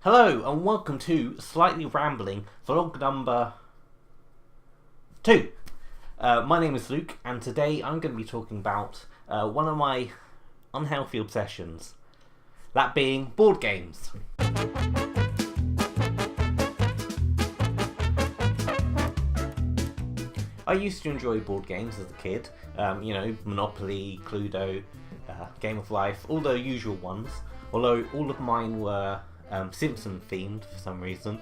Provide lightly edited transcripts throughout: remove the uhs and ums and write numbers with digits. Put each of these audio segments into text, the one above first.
Hello and welcome to Slightly Rambling vlog number 2. My name is Luke and today I'm going to be talking about one of my unhealthy obsessions, that being board games. I used to enjoy board games as a kid, Monopoly, Cluedo, Game of Life, all the usual ones, although all of mine were Simpson themed for some reason.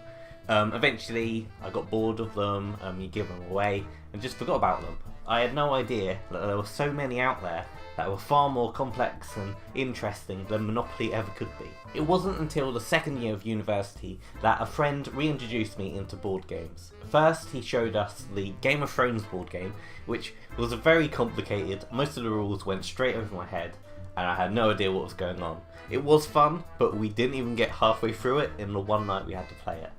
Eventually I got bored of them, you give them away and just forgot about them. I had no idea that there were so many out there that were far more complex and interesting than Monopoly ever could be. It wasn't until the second year of university that a friend reintroduced me into board games. First he showed us the Game of Thrones board game, which was very complicated. Most of the rules went straight over my head and I had no idea what was going on. It was fun, but we didn't even get halfway through it in the one night we had to play it.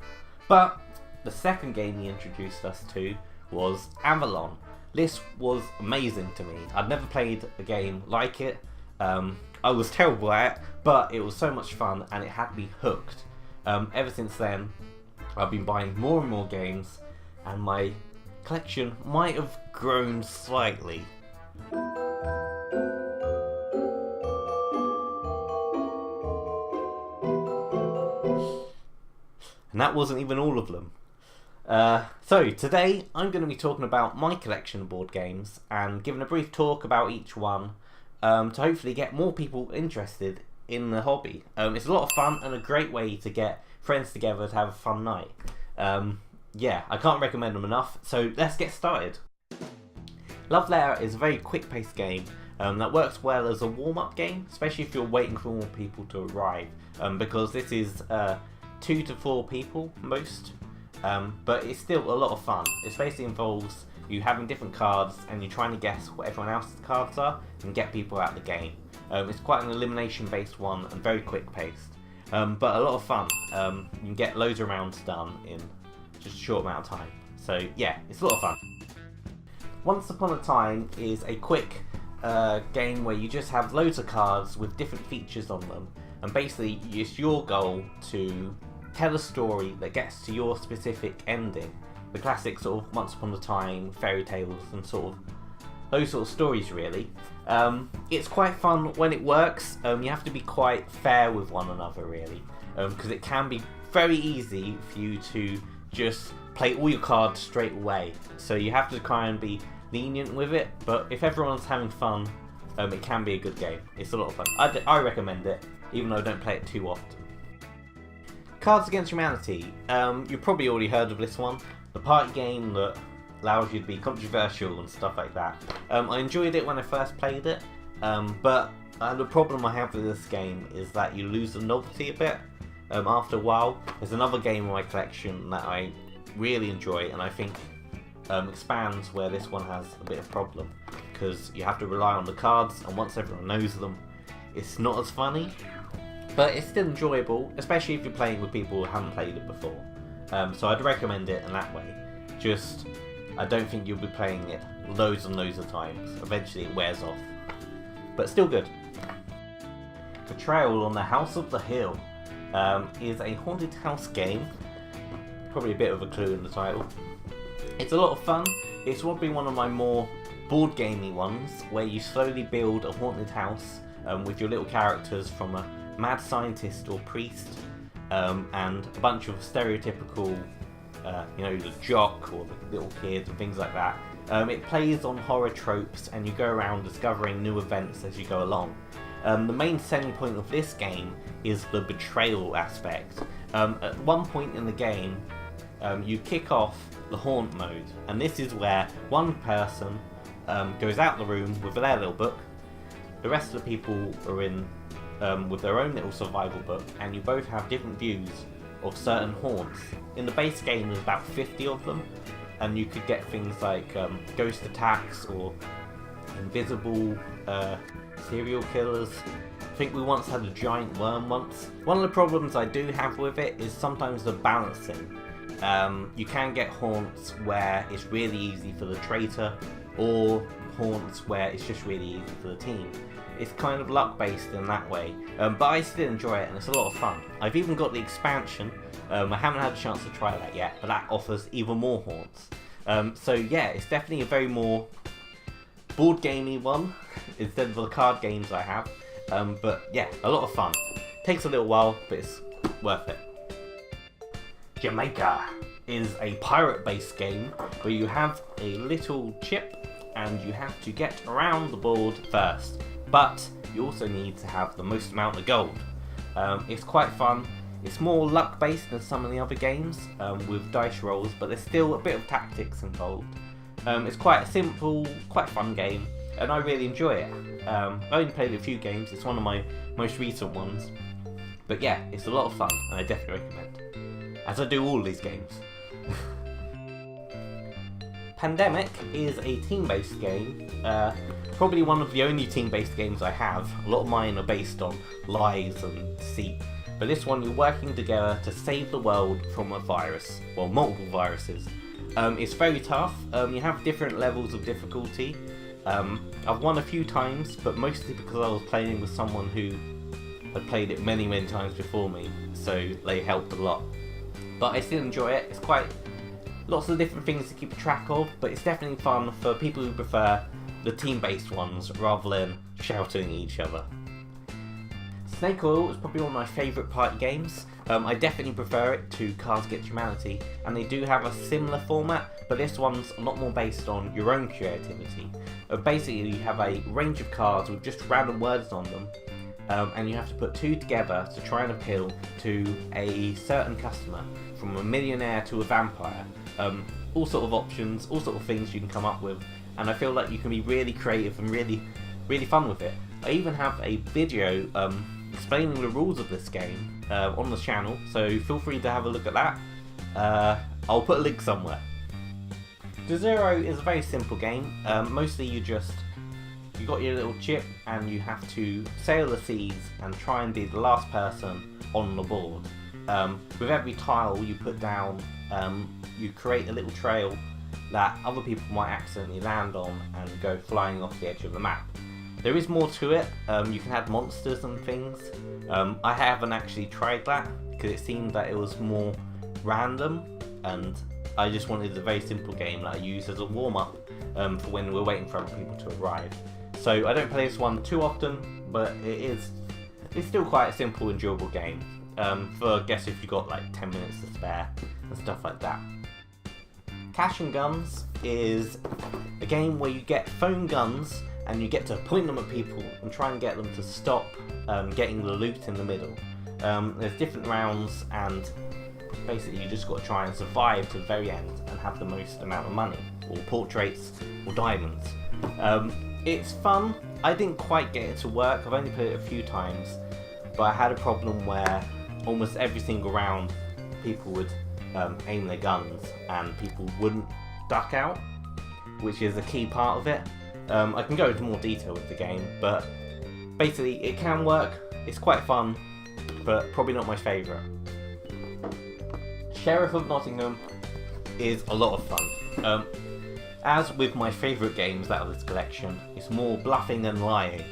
But the second game he introduced us to was Avalon. This was amazing to me. I'd never played a game like it. I was terrible at it, but it was so much fun and it had me hooked. Ever since then, I've been buying more and more games and my collection might have grown slightly. And that wasn't even all of them. So today I'm going to be talking about my collection of board games and giving a brief talk about each one to hopefully get more people interested in the hobby. It's a lot of fun and a great way to get friends together to have a fun night. Yeah, I can't recommend them enough, so let's get started. Lair is a very quick-paced game that works well as a warm-up game, especially if you're waiting for more people to arrive, because this is 2 to 4 people most, but it's still a lot of fun. It basically involves you having different cards and you're trying to guess what everyone else's cards are and get people out of the game. It's quite an elimination based one and very quick paced, but a lot of fun. You can get loads of rounds done in just a short amount of time, so yeah, it's a lot of fun. Once Upon a Time is a quick game where you just have loads of cards with different features on them, and basically it's your goal to tell a story that gets to your specific ending. The classic sort of Once Upon a Time, fairy tales and sort of those sort of stories really. It's quite fun when it works. You have to be quite fair with one another really, because it can be very easy for you to just play all your cards straight away. So you have to try and be lenient with it, but if everyone's having fun, it can be a good game. It's a lot of fun. I recommend it, even though I don't play it too often. Cards Against Humanity. You've probably already heard of this one. The party game that allows you to be controversial and stuff like that. I enjoyed it when I first played it, but the problem I have with this game is that you lose the novelty a bit after a while. There's another game in my collection that I really enjoy and I think expands where this one has a bit of problem, because you have to rely on the cards and once everyone knows them, it's not as funny. But it's still enjoyable, especially if you're playing with people who haven't played it before. So I'd recommend it in that way. Just, I don't think you'll be playing it loads and loads of times. Eventually it wears off. But still good. Betrayal on the House of the Hill is a haunted house game. Probably a bit of a clue in the title. It's a lot of fun. It's probably one of my more board gamey ones, where you slowly build a haunted house with your little characters from a mad scientist or priest, and a bunch of stereotypical, the jock or the little kid and things like that. It plays on horror tropes and you go around discovering new events as you go along. The main selling point of this game is the betrayal aspect. At one point in the game, you kick off the haunt mode, and this is where one person goes out the room with their little book, the rest of the people are in with their own little survival book, and you both have different views of certain haunts. In the base game there's about 50 of them, and you could get things like ghost attacks or invisible serial killers. I think we once had a giant worm once. One of the problems I do have with it is sometimes the balancing. You can get haunts where it's really easy for the traitor, or haunts where it's just really easy for the team. it's kind of luck based in that way, but I still enjoy it and it's a lot of fun. I've even got the expansion. I haven't had a chance to try that yet, but that offers even more haunts. So yeah, it's definitely a very more board gamey one instead of the card games I have. But yeah, a lot of fun. Takes a little while, but it's worth it. Jamaica is a pirate-based game where you have a little chip and you have to get around the board first, but you also need to have the most amount of gold. It's quite fun. It's more luck-based than some of the other games with dice rolls, but there's still a bit of tactics involved. It's quite a simple, quite fun game, and I really enjoy it. I only played a few games. It's one of my most recent ones, but yeah, it's a lot of fun, and I definitely recommend, as I do all these games. Pandemic is a team-based game, probably one of the only team-based games I have. A lot of mine are based on lies and deceit, but this one you're working together to save the world from a virus, well, multiple viruses. It's very tough. You have different levels of difficulty. I've won a few times, but mostly because I was playing with someone who had played it many times before me, so they helped a lot. But I still enjoy it. It's quite lots of different things to keep track of, but it's definitely fun for people who prefer the team-based ones rather than shouting at each other. Snake Oil is probably one of my favourite party games. I definitely prefer it to Cards Against Humanity, and they do have a similar format, but this one's a lot more based on your own creativity. Basically, you have a range of cards with just random words on them, and you have to put two together to try and appeal to a certain customer, from a millionaire to a vampire. All sort of options, all sort of things you can come up with, and I feel like you can be really creative and really fun with it. I even have a video explaining the rules of this game on the channel, so feel free to have a look at that. I'll put a link somewhere. The Zero is a very simple game. Mostly you got your little chip and you have to sail the seas and try and be the last person on the board. With every tile you put down, you create a little trail that other people might accidentally land on and go flying off the edge of the map. There is more to it. You can add monsters and things. I haven't actually tried that because it seemed that it was more random, and I just wanted a very simple game that I use as a warm-up for when we're waiting for other people to arrive. So I don't play this one too often, but it's still quite a simple, enjoyable game. For I guess if you got like 10 minutes to spare and stuff like that. Cash and Guns is a game where you get foam guns and you get to point them at people and try and get them to stop getting the loot in the middle. There's different rounds, and basically you just got to try and survive to the very end and have the most amount of money, or portraits, or diamonds. It's fun. I didn't quite get it to work. I've only played it a few times, but I had a problem where almost every single round people would aim their guns and people wouldn't duck out, which is a key part of it. I can go into more detail with the game, but basically it can work. It's quite fun, but probably not my favourite. Sheriff of Nottingham is a lot of fun. As with my favourite games out of this collection, it's more bluffing than lying.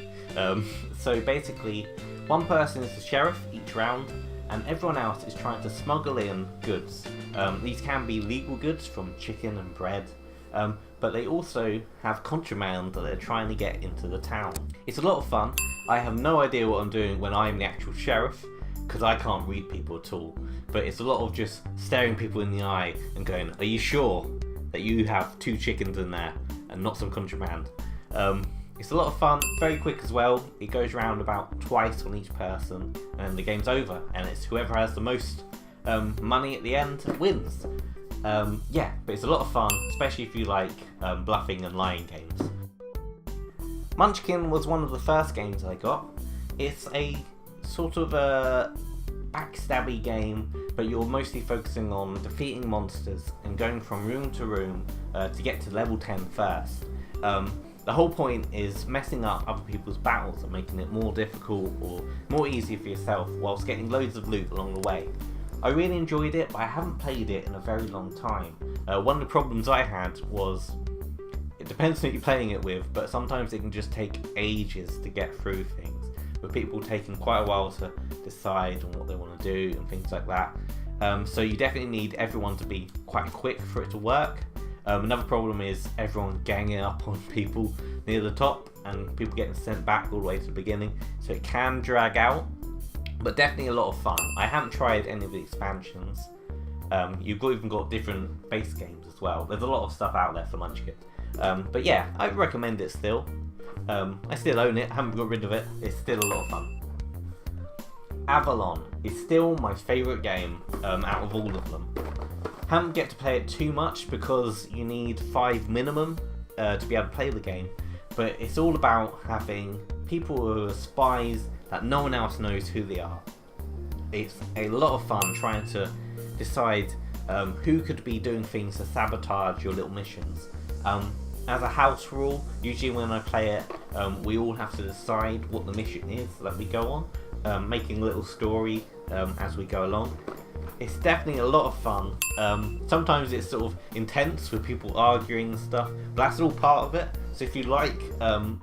So basically, one person is the sheriff each round, and everyone else is trying to smuggle in goods. These can be legal goods from chicken and bread, but they also have contraband that they're trying to get into the town. It's a lot of fun. I have no idea what I'm doing when I'm the actual sheriff, because I can't read people at all, but it's a lot of just staring people in the eye and going, are you sure that you have 2 chickens in there and not some contraband? It's a lot of fun, very quick as well. It goes around about twice on each person and the game's over, and it's whoever has the most money at the end wins. Yeah, but it's a lot of fun, especially if you like bluffing and lying games. Munchkin was one of the first games I got. It's a sort of a backstabby game, but you're mostly focusing on defeating monsters and going from room to room to get to level 10 first. The whole point is messing up other people's battles and making it more difficult or more easy for yourself whilst getting loads of loot along the way. I really enjoyed it, but I haven't played it in a very long time. One of the problems I had was it depends who you're playing it with, but sometimes it can just take ages to get through things, with people taking quite a while to decide on what they want to do and things like that. So you definitely need everyone to be quite quick for it to work. Another problem is everyone ganging up on people near the top and people getting sent back all the way to the beginning, so it can drag out, but definitely a lot of fun. I haven't tried any of the expansions. You've even got different base games as well. There's a lot of stuff out there for Munchkin. But yeah, I recommend it still. I still own it, haven't got rid of it. It's still a lot of fun. Avalon is still my favourite game out of all of them. Haven't get to play it too much because you need 5 minimum to be able to play the game, but it's all about having people who are spies that no one else knows who they are. It's a lot of fun trying to decide who could be doing things to sabotage your little missions. As a house rule, usually when I play it, we all have to decide what the mission is that we go on, making a little story as we go along. It's definitely a lot of fun. Sometimes it's sort of intense with people arguing and stuff, but that's all part of it. So if you like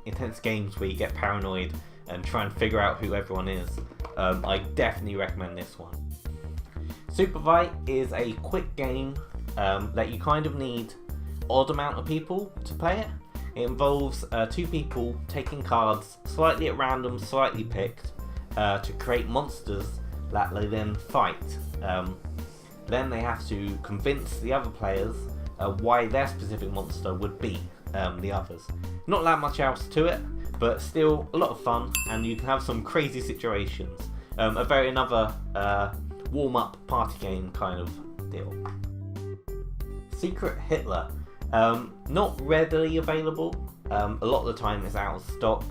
intense games where you get paranoid and try and figure out who everyone is, I definitely recommend this one. Supervite is a quick game that you kind of need odd amount of people to play it. It involves 2 people taking cards slightly at random, slightly picked, to create monsters that they then fight. Then they have to convince the other players why their specific monster would beat the others. Not that much else to it, but still a lot of fun, and you can have some crazy situations. Another warm-up party game kind of deal. Secret Hitler. Not readily available. A lot of the time it's out of stock.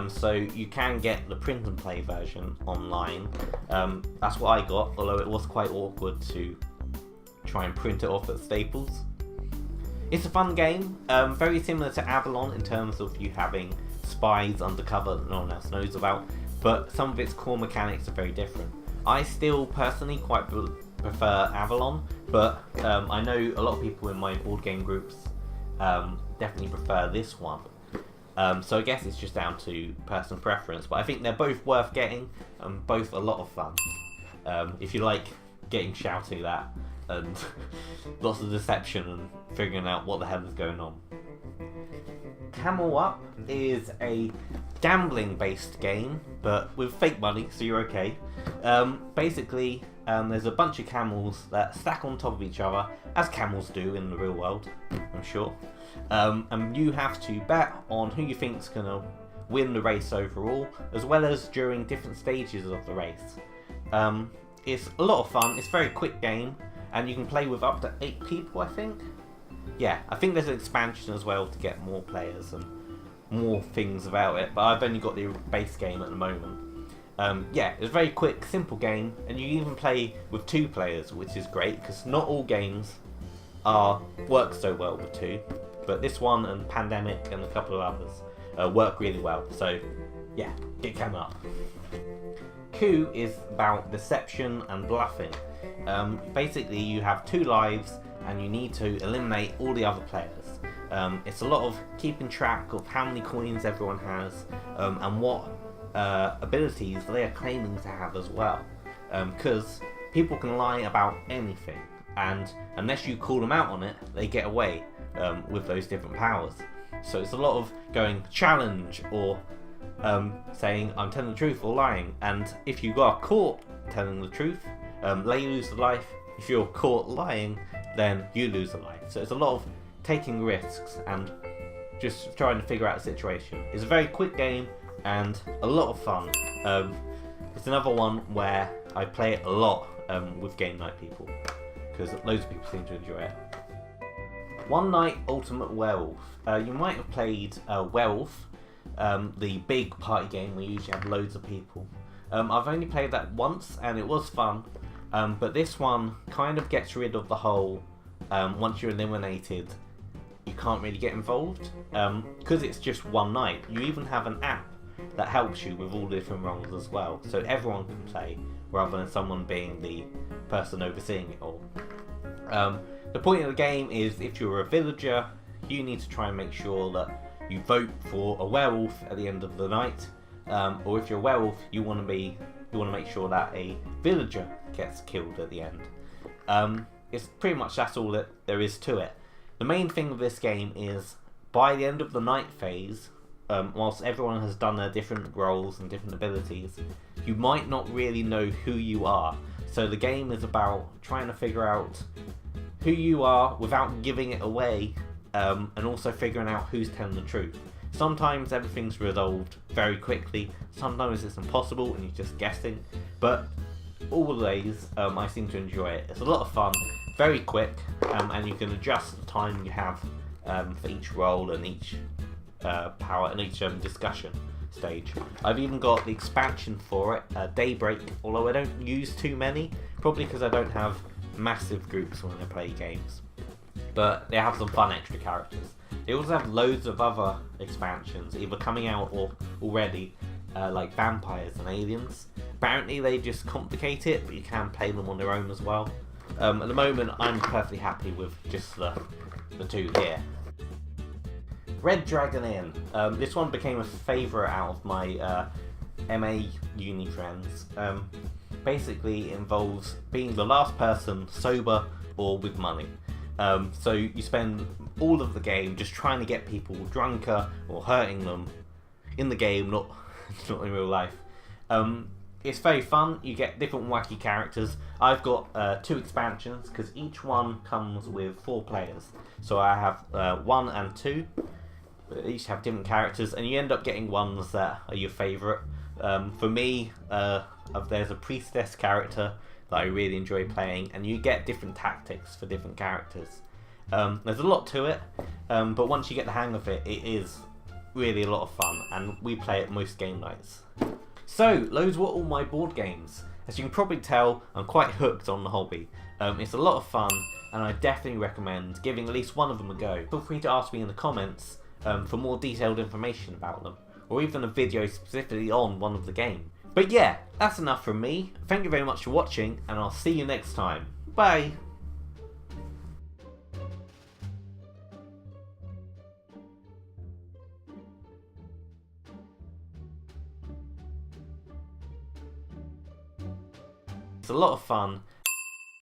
So you can get the print and play version online. That's what I got, although it was quite awkward to try and print it off at Staples. It's a fun game, very similar to Avalon in terms of you having spies undercover that no one else knows about, but some of its core mechanics are very different. I still personally quite prefer Avalon, but I know a lot of people in my board game groups definitely prefer this one. So I guess it's just down to personal preference, but I think they're both worth getting and both a lot of fun. If you like getting shouted at and lots of deception and figuring out what the hell is going on. Camel Up is a gambling based game, but with fake money, so you're okay. Basically, there's a bunch of camels that stack on top of each other, as camels do in the real world, I'm sure. And you have to bet on who you think's gonna win the race overall, as well as during different stages of the race. It's a lot of fun. It's a very quick game, and you can play with up to 8 people, I think. Yeah, I think there's an expansion as well to get more players and more things about it, but I've only got the base game at the moment. Yeah, it's a very quick, simple game, and you even play with 2 players, which is great, because not all games work so well with 2, but this one and Pandemic and a couple of others work really well, so yeah, get Camel Up. Coup is about deception and bluffing. Basically, you have 2 lives, and you need to eliminate all the other players. It's a lot of keeping track of how many coins everyone has, and what abilities they are claiming to have as well. Because people can lie about anything, and unless you call them out on it, they get away with those different powers. So it's a lot of going challenge, or saying I'm telling the truth or lying, and if you got caught telling the truth, they lose the life. If you're caught lying, then you lose a life. So it's a lot of taking risks and just trying to figure out the situation. It's a very quick game and a lot of fun. It's another one where I play it a lot with game night people, because loads of people seem to enjoy it. One Night Ultimate Werewolf. You might have played Werewolf, the big party game where you usually have loads of people. I've only played that once and it was fun, but this one kind of gets rid of the whole once you're eliminated you can't really get involved, because it's just one night. You even have an app that helps you with all the different roles as well, so everyone can play rather than someone being the person overseeing it all. The point of the game is if you're a villager, you need to try and make sure that you vote for a werewolf at the end of the night, or if you're a werewolf, you want to make sure that a villager gets killed at the end. It's pretty much that's all that there is to it. The main thing with this game is by the end of the night phase, whilst everyone has done their different roles and different abilities, you might not really know who you are. So the game is about trying to figure out who you are without giving it away, and also figuring out who's telling the truth. Sometimes everything's resolved very quickly, sometimes it's impossible and you're just guessing, but always I seem to enjoy it. It's a lot of fun, very quick, and you can adjust the time you have for each role and each power and each discussion stage. I've even got the expansion for it, Daybreak, although I don't use too many, probably because I don't have massive groups when I play games. But they have some fun extra characters. They also have loads of other expansions, either coming out or already, like vampires and aliens. Apparently they just complicate it, but you can play them on their own as well. At the moment, I'm perfectly happy with just the two here. Red Dragon Inn. This one became a favourite out of my MA uni friends. Basically, it involves being the last person sober or with money. So you spend all of the game just trying to get people drunker or hurting them in the game, not in real life. It's very fun. You get different wacky characters. I've got 2 expansions because each one comes with 4 players. So I have 1 and 2. They each have different characters, and you end up getting ones that are your favourite. For me, there's a priestess character that I really enjoy playing, and you get different tactics for different characters. There's a lot to it, but once you get the hang of it, it is really a lot of fun, and we play it most game nights. So, those were all my board games. As you can probably tell, I'm quite hooked on the hobby. It's a lot of fun, and I definitely recommend giving at least one of them a go. Feel free to ask me in the comments for more detailed information about them, or even a video specifically on one of the games. But yeah, that's enough from me. Thank you very much for watching, and I'll see you next time. Bye! It's a lot of fun,